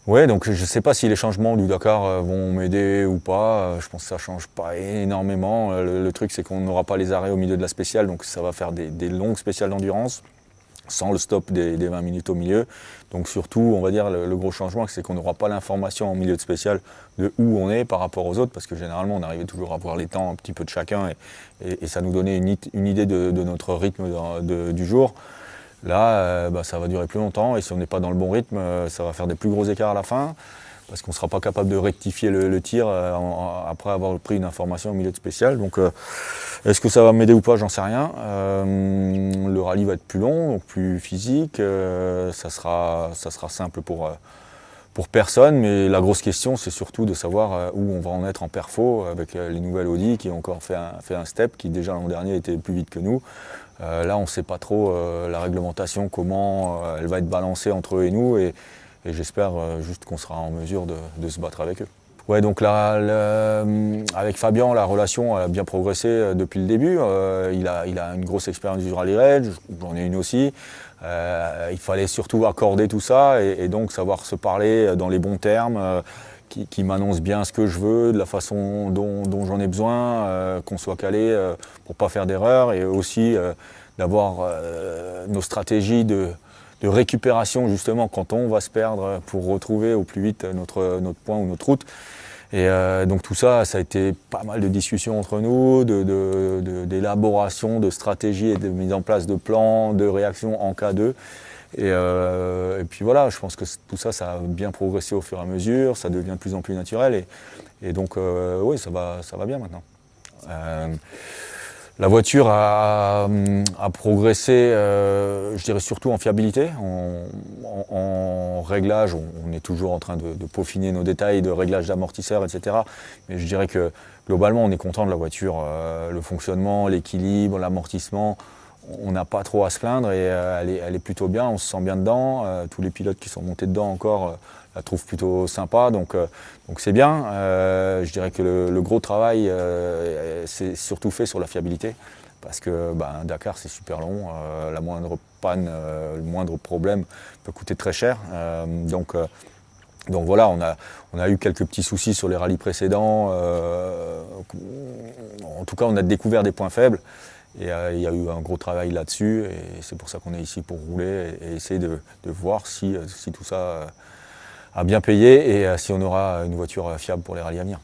Ouais, donc je ne sais pas si les changements du Dakar vont m'aider ou pas. Je pense que ça ne change pas énormément. Le truc, c'est qu'on n'aura pas les arrêts au milieu de la spéciale, donc ça va faire des longues spéciales d'endurance, sans le stop des 20 minutes au milieu. Donc surtout, on va dire, le gros changement, c'est qu'on n'aura pas l'information en milieu de spéciale de où on est par rapport aux autres, parce que généralement, on arrivait toujours à voir les temps un petit peu de chacun, et ça nous donnait une idée de notre rythme du jour. Là, ça va durer plus longtemps, et si on n'est pas dans le bon rythme, ça va faire des plus gros écarts à la fin, parce qu'on ne sera pas capable de rectifier le tir après avoir pris une information au milieu de spécial. Donc, est-ce que ça va m'aider ou pas? J'en sais rien. Le rallye va être plus long, donc plus physique. Ça sera simple pour personne, mais la grosse question, c'est surtout de savoir où on va en être en perfo avec les nouvelles Audi qui ont encore fait un step, qui déjà l'an dernier était plus vite que nous. Là, on ne sait pas trop la réglementation, comment elle va être balancée entre eux et nous, et j'espère juste qu'on sera en mesure de se battre avec eux. Ouais, donc là, avec Fabien, la relation a bien progressé depuis le début. Il a une grosse expérience du rallye raid, j'en ai une aussi. Il fallait surtout accorder tout ça et donc savoir se parler dans les bons termes, qui m'annonce bien ce que je veux, de la façon dont j'en ai besoin, qu'on soit calé pour ne pas faire d'erreur, et aussi d'avoir nos stratégies de récupération justement quand on va se perdre pour retrouver au plus vite notre point ou notre route. Et donc tout ça, ça a été pas mal de discussions entre nous, d'élaboration de stratégies et de mise en place de plans, de réactions en cas de. Et puis voilà, je pense que tout ça, ça a bien progressé au fur et à mesure, ça devient de plus en plus naturel, et donc oui, ça va bien maintenant. La voiture a progressé, je dirais surtout en fiabilité, en réglage. On est toujours en train de peaufiner nos détails de réglage d'amortisseurs, etc. Mais je dirais que globalement, on est content de la voiture. Le fonctionnement, l'équilibre, l'amortissement, on n'a pas trop à se plaindre, et elle est plutôt bien, on se sent bien dedans. Tous les pilotes qui sont montés dedans encore la trouvent plutôt sympa, donc c'est bien. Je dirais que le gros travail, c'est surtout fait sur la fiabilité, parce que Dakar, c'est super long, la moindre panne, le moindre problème peut coûter très cher. Donc voilà, on a eu quelques petits soucis sur les rallyes précédents. En tout cas, on a découvert des points faibles. Et il y a eu un gros travail là-dessus, et c'est pour ça qu'on est ici pour rouler et essayer de voir si tout ça a bien payé, et si on aura une voiture fiable pour les rallyes à venir.